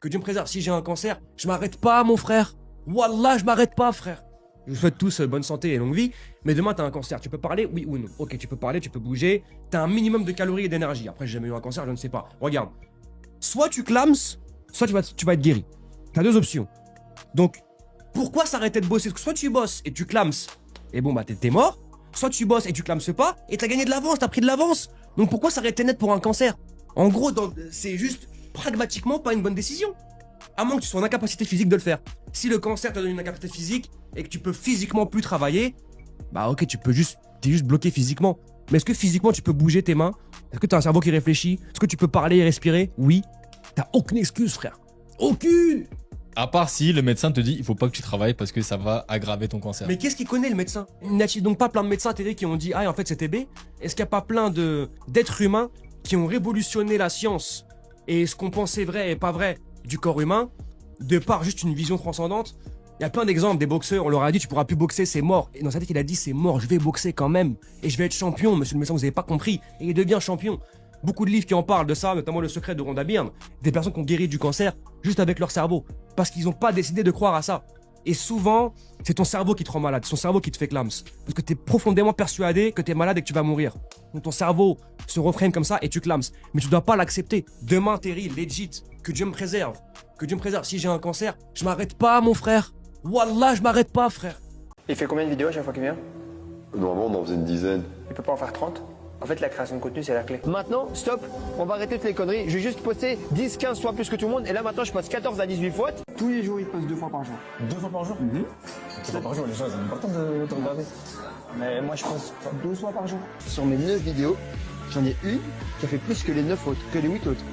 Que Dieu me préserve. Si j'ai un cancer, je m'arrête pas, mon frère. Wallah, je m'arrête pas, frère. Je vous souhaite tous bonne santé et longue vie. Mais demain, t'as un cancer. Tu peux parler, oui ou non? Ok, tu peux parler, tu peux bouger. T'as un minimum de calories et d'énergie. Après, j'ai jamais eu un cancer, je ne sais pas. Regarde. Soit tu clames, soit tu vas être guéri. T'as deux options. Donc, pourquoi s'arrêter de bosser? Parce que soit tu bosses et tu clames, et bon, bah t'es mort. Soit tu bosses et tu clames pas, et t'as gagné de l'avance, t'as pris de l'avance. Donc pourquoi s'arrêter net pour un cancer? En gros, c'est juste pragmatiquement pas une bonne décision. À moins que tu sois en incapacité physique de le faire. Si le cancer te donne une incapacité physique et que tu peux physiquement plus travailler, bah ok, t'es juste bloqué physiquement. Mais est-ce que physiquement tu peux bouger tes mains? Est-ce que t'as un cerveau qui réfléchit? Est-ce que tu peux parler et respirer? Oui. T'as aucune excuse, frère. Aucune! À part si le médecin te dit il faut pas que tu travailles parce que ça va aggraver ton cancer. Mais qu'est-ce qu'il connaît le médecin? N'a-t-il donc pas plein de médecins télé qui ont dit ah en fait c'était B? Est-ce qu'il n'y a pas plein d'êtres humains qui ont révolutionné la science et ce qu'on pensait vrai et pas vrai du corps humain de par juste une vision transcendante? Il y a plein d'exemples des boxeurs, on leur a dit tu pourras plus boxer, c'est mort. Et dans sa tête il a dit c'est mort, je vais boxer quand même et je vais être champion, monsieur le médecin, vous avez pas compris. Et il devient champion. Beaucoup de livres qui en parlent de ça, notamment Le Secret de Rhonda Byrne, des personnes qui ont guéri du cancer juste avec leur cerveau, parce qu'ils n'ont pas décidé de croire à ça. Et souvent, c'est ton cerveau qui te rend malade, c'est ton cerveau qui te fait clams, parce que tu es profondément persuadé que tu es malade et que tu vas mourir. Donc ton cerveau se reframe comme ça et tu clams, mais tu dois pas l'accepter. Demain, Terry, legit, que Dieu me préserve, que Dieu me préserve. Si j'ai un cancer, je m'arrête pas, mon frère. Wallah, je m'arrête pas, frère. Il fait combien de vidéos à chaque fois qu'il vient? Normalement, on en faisait une dizaine. Il peut pas en faire 30? En fait, la création de contenu, c'est la clé. Maintenant, stop, on va arrêter toutes les conneries. Je vais juste poster 10, 15 fois plus que tout le monde. Et là, maintenant, je poste 14 à 18 fois. Tous les jours, il poste 2 fois par jour. 2 fois par jour 2 fois par jour, les gens, c'est important de te regarder. Mais moi, je poste 12 fois par jour. Sur mes 9 vidéos, j'en ai une qui a fait plus que les 9 autres, que les 8 autres.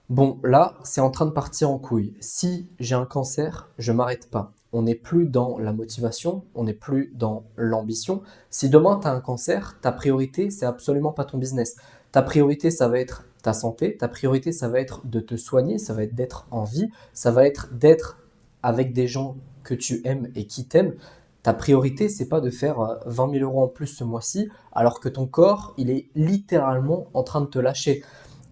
Bon, là, c'est en train de partir en couille. Si j'ai un cancer, je m'arrête pas. On n'est plus dans la motivation, on n'est plus dans l'ambition. Si demain tu as un cancer, ta priorité, c'est absolument pas ton business. Ta priorité, ça va être ta santé. Ta priorité, ça va être de te soigner, ça va être d'être en vie, ça va être d'être avec des gens que tu aimes et qui t'aiment. Ta priorité, c'est pas de faire 20 000 euros en plus ce mois-ci, alors que ton corps, il est littéralement en train de te lâcher.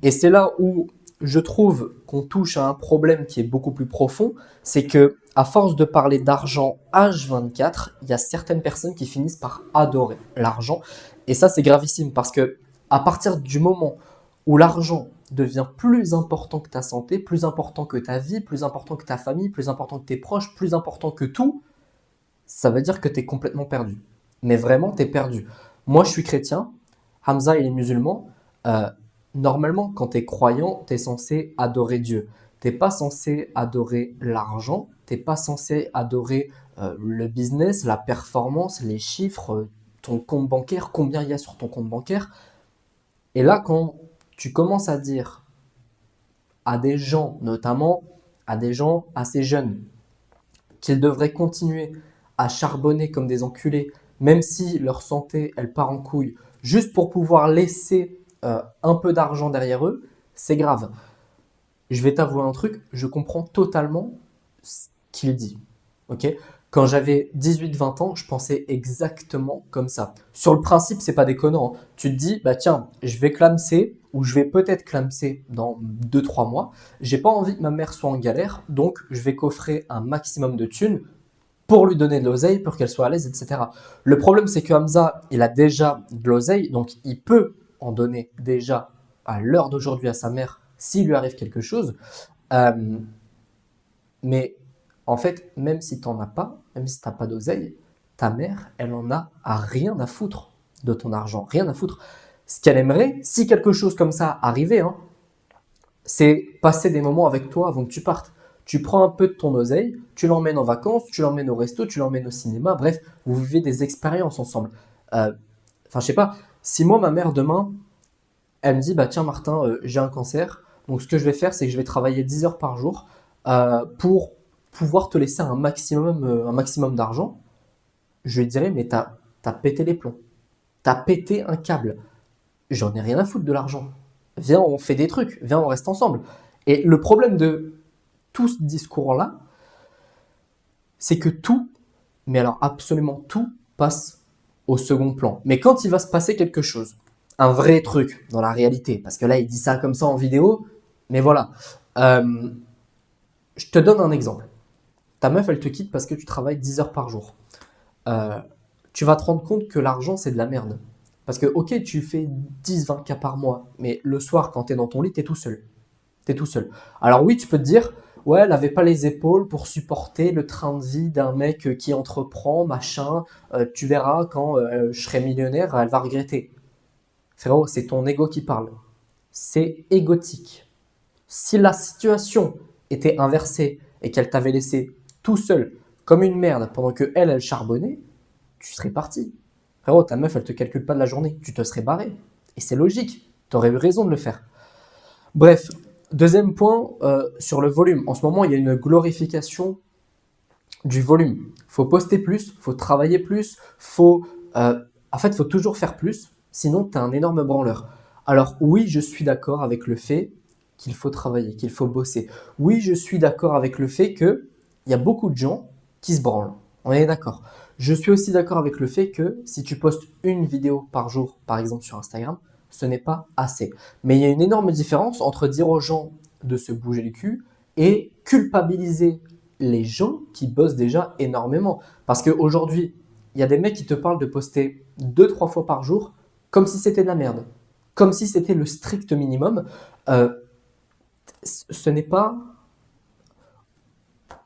Et c'est là où je trouve qu'on touche à un problème qui est beaucoup plus profond, c'est que à force de parler d'argent H24, il y a certaines personnes qui finissent par adorer l'argent. Et ça, c'est gravissime parce que à partir du moment où l'argent devient plus important que ta santé, plus important que ta vie, plus important que ta famille, plus important que tes proches, plus important que tout, ça veut dire que tu es complètement perdu. Mais vraiment, tu es perdu. Moi, je suis chrétien. Hamza, il est musulman. Normalement, quand tu es croyant, tu es censé adorer Dieu. Tu n'es pas censé adorer l'argent. Tu n'es pas censé adorer le business, la performance, les chiffres, ton compte bancaire, combien il y a sur ton compte bancaire. Et là, quand tu commences à dire à des gens, notamment à des gens assez jeunes, qu'ils devraient continuer à charbonner comme des enculés, même si leur santé, elle part en couille, juste pour pouvoir laisser un peu d'argent derrière eux, c'est grave. Je vais t'avouer un truc, je comprends totalement ce qu'il dit. Ok ? Quand j'avais 18-20 ans, je pensais exactement comme ça. Sur le principe, c'est pas déconnant. Hein. Tu te dis, bah tiens, je vais clamser, ou je vais peut-être clamser dans 2-3 mois. J'ai pas envie que ma mère soit en galère, donc je vais coffrer un maximum de thunes pour lui donner de l'oseille, pour qu'elle soit à l'aise, etc. Le problème, c'est que Hamza, il a déjà de l'oseille, donc il peut en donner déjà à l'heure d'aujourd'hui à sa mère s'il lui arrive quelque chose. Mais en fait, même si tu n'en as pas, même si tu n'as pas d'oseille, ta mère, elle en a à rien à foutre de ton argent, rien à foutre. Ce qu'elle aimerait, si quelque chose comme ça arrivait, hein, c'est passer des moments avec toi avant que tu partes. Tu prends un peu de ton oseille, tu l'emmènes en vacances, tu l'emmènes au resto, tu l'emmènes au cinéma, bref, vous vivez des expériences ensemble. Je sais pas, si moi, ma mère, demain, elle me dit, bah tiens Martin, j'ai un cancer, donc ce que je vais faire, c'est que je vais travailler 10 heures par jour pour pouvoir te laisser un maximum d'argent, je lui dirais, mais t'as pété les plombs, t'as pété un câble, j'en ai rien à foutre de l'argent, viens on fait des trucs, viens on reste ensemble. Et le problème de tout ce discours-là, c'est que tout, mais alors absolument tout, passe au second plan. Mais quand il va se passer quelque chose, un vrai truc dans la réalité, parce que là il dit ça comme ça en vidéo, mais voilà, Je te donne un exemple. Ta meuf, elle te quitte parce que tu travailles 10 heures par jour. Tu vas te rendre compte que l'argent, c'est de la merde. Parce que, ok, tu fais 10-20 cas par mois, mais le soir, quand tu es dans ton lit, tu es tout seul. Tu es tout seul. Alors oui, tu peux te dire, ouais, elle n'avait pas les épaules pour supporter le train de vie d'un mec qui entreprend, machin. Tu verras, quand je serai millionnaire, elle va regretter. Frérot, c'est ton ego qui parle. C'est égotique. Si la situation était inversée et qu'elle t'avait laissé tout seul, comme une merde, pendant que elle charbonnait, tu serais parti. Frérot, ta meuf, elle te calcule pas de la journée. Tu te serais barré. Et c'est logique. Tu aurais eu raison de le faire. Bref, deuxième point, sur le volume. En ce moment, il y a une glorification du volume. Faut poster plus, faut travailler plus, en fait, faut toujours faire plus. Sinon, tu es un énorme branleur. Alors oui, je suis d'accord avec le fait qu'il faut travailler, qu'il faut bosser. Oui, je suis d'accord avec le fait qu'il y a beaucoup de gens qui se branlent. On est d'accord. Je suis aussi d'accord avec le fait que si tu postes une vidéo par jour, par exemple sur Instagram, ce n'est pas assez. Mais il y a une énorme différence entre dire aux gens de se bouger le cul et culpabiliser les gens qui bossent déjà énormément. Parce qu'aujourd'hui, il y a des mecs qui te parlent de poster 2-3 fois par jour comme si c'était de la merde. Comme si c'était le strict minimum. Ce n'est pas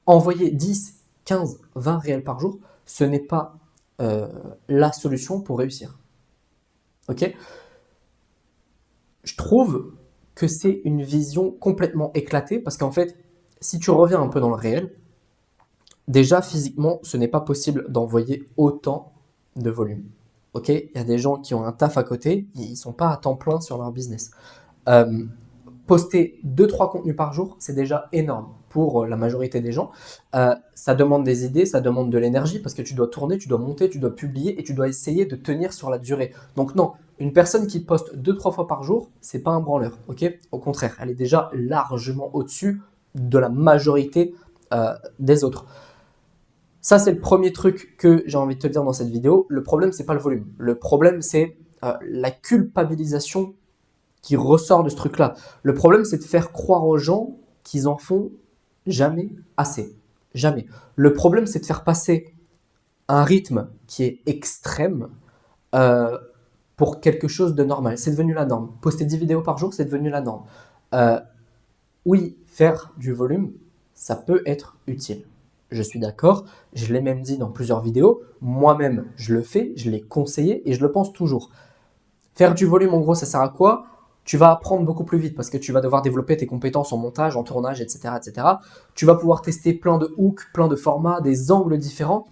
envoyer 10, 15, 20 réels par jour, ce n'est pas la solution pour réussir. Ok ? Je trouve que c'est une vision complètement éclatée parce qu'en fait, si tu reviens un peu dans le réel, déjà physiquement, ce n'est pas possible d'envoyer autant de volume. Ok ? Il y a des gens qui ont un taf à côté, ils ne sont pas à temps plein sur leur business. Poster 2-3 contenus par jour, c'est déjà énorme pour la majorité des gens. Ça demande des idées, ça demande de l'énergie parce que tu dois tourner, tu dois monter, tu dois publier et tu dois essayer de tenir sur la durée. Donc non, une personne qui poste 2-3 fois par jour, c'est pas un branleur, ok ? Au contraire, elle est déjà largement au-dessus de la majorité des autres. Ça, c'est le premier truc que j'ai envie de te dire dans cette vidéo. Le problème, c'est pas le volume. Le problème, c'est la culpabilisation qui ressort de ce truc-là. Le problème, c'est de faire croire aux gens qu'ils en font jamais assez. Jamais. Le problème, c'est de faire passer un rythme qui est extrême pour quelque chose de normal. C'est devenu la norme. Poster 10 vidéos par jour, c'est devenu la norme. Oui, faire du volume, ça peut être utile. Je suis d'accord, je l'ai même dit dans plusieurs vidéos. Moi-même, je le fais, je l'ai conseillé et je le pense toujours. Faire du volume, en gros, ça sert à quoi ? Tu vas apprendre beaucoup plus vite parce que tu vas devoir développer tes compétences en montage, en tournage, etc., etc. Tu vas pouvoir tester plein de hooks, plein de formats, des angles différents.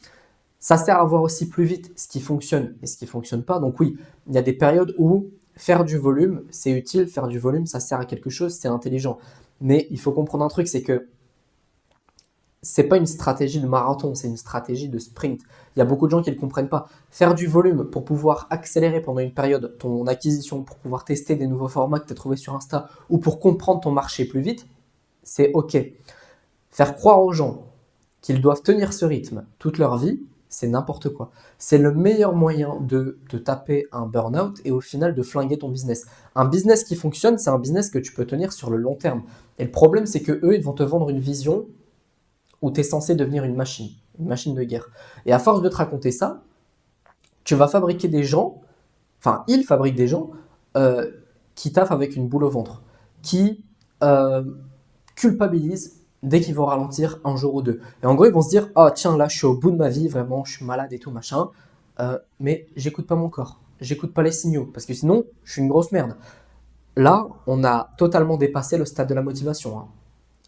Ça sert à voir aussi plus vite ce qui fonctionne et ce qui ne fonctionne pas. Donc oui, il y a des périodes où faire du volume, c'est utile. Faire du volume, ça sert à quelque chose, c'est intelligent. Mais il faut comprendre un truc, c'est que c'est pas une stratégie de marathon, c'est une stratégie de sprint. Il y a beaucoup de gens qui ne le comprennent pas. Faire du volume pour pouvoir accélérer pendant une période ton acquisition, pour pouvoir tester des nouveaux formats que tu as trouvés sur Insta ou pour comprendre ton marché plus vite, c'est ok. Faire croire aux gens qu'ils doivent tenir ce rythme toute leur vie, c'est n'importe quoi. C'est le meilleur moyen de te taper un burn-out et au final de flinguer ton business. Un business qui fonctionne, c'est un business que tu peux tenir sur le long terme. Et le problème, c'est que eux, ils vont te vendre une vision où tu es censé devenir une machine de guerre. Et à force de te raconter ça, tu vas fabriquer des gens, enfin, ils fabriquent des gens qui taffent avec une boule au ventre, qui culpabilisent dès qu'ils vont ralentir un jour ou deux. Et en gros, ils vont se dire « Ah tiens, là, je suis au bout de ma vie, vraiment, je suis malade et tout, machin, mais j'écoute pas mon corps, j'écoute pas les signaux, parce que sinon, je suis une grosse merde. » Là, on a totalement dépassé le stade de la motivation, hein.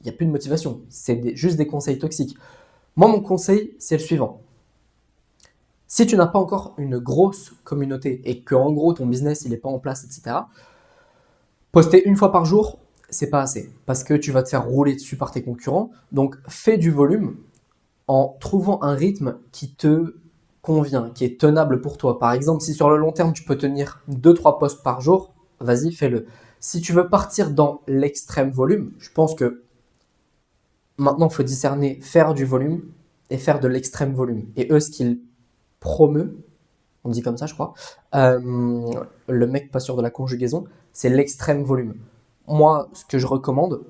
Il n'y a plus de motivation, c'est juste des conseils toxiques. Moi, mon conseil, c'est le suivant. Si tu n'as pas encore une grosse communauté et que en gros ton business il n'est pas en place, etc., poster une fois par jour, c'est pas assez parce que tu vas te faire rouler dessus par tes concurrents. Donc, fais du volume en trouvant un rythme qui te convient, qui est tenable pour toi. Par exemple, si sur le long terme tu peux tenir 2-3 posts par jour, vas-y, fais-le. Si tu veux partir dans l'extrême volume, je pense que maintenant, il faut discerner faire du volume et faire de l'extrême volume. Et eux, ce qu'ils promeuvent, on dit comme ça, je crois, le mec pas sûr de la conjugaison, c'est l'extrême volume. Moi, ce que je recommande,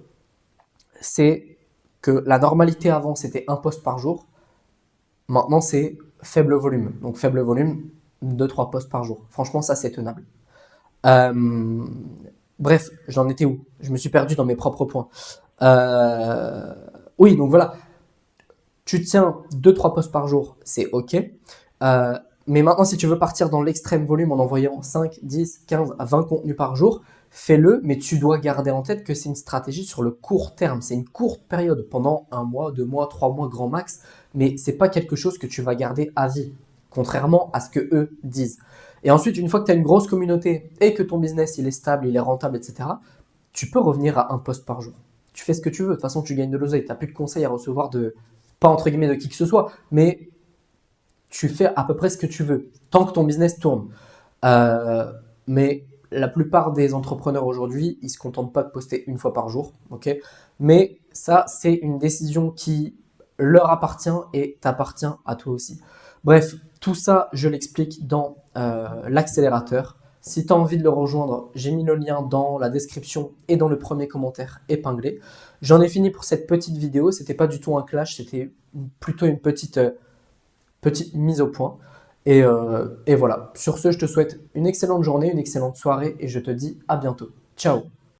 c'est que la normalité avant, c'était un post par jour. Maintenant, c'est faible volume. Donc, faible volume, 2-3 posts par jour. Franchement, ça, c'est tenable. Euh, Bref, j'en étais où? Je me suis perdu dans mes propres points. Oui, donc voilà. Tu tiens 2-3 posts par jour, c'est OK. Mais maintenant, si tu veux partir dans l'extrême volume en envoyant 5, 10, 15 à 20 contenus par jour, fais-le, mais tu dois garder en tête que c'est une stratégie sur le court terme. C'est une courte période, pendant 1 mois, 2 mois, 3 mois grand max, mais c'est pas quelque chose que tu vas garder à vie, contrairement à ce que eux disent. Et ensuite, une fois que tu as une grosse communauté et que ton business il est stable, il est rentable, etc., tu peux revenir à un post par jour. Tu fais ce que tu veux. De toute façon, tu gagnes de l'oseille. Tu n'as plus de conseils à recevoir pas entre guillemets de qui que ce soit, mais tu fais à peu près ce que tu veux, tant que ton business tourne. Mais la plupart des entrepreneurs aujourd'hui, ils ne se contentent pas de poster une fois par jour, ok? Mais ça, c'est une décision qui leur appartient et t'appartient à toi aussi. Bref, tout ça, je l'explique dans l'accélérateur. Si tu as envie de le rejoindre, j'ai mis le lien dans la description et dans le premier commentaire épinglé. J'en ai fini pour cette petite vidéo. C'était pas du tout un clash, c'était plutôt une petite mise au point. Et voilà. Sur ce, je te souhaite une excellente journée, une excellente soirée et je te dis à bientôt. Ciao!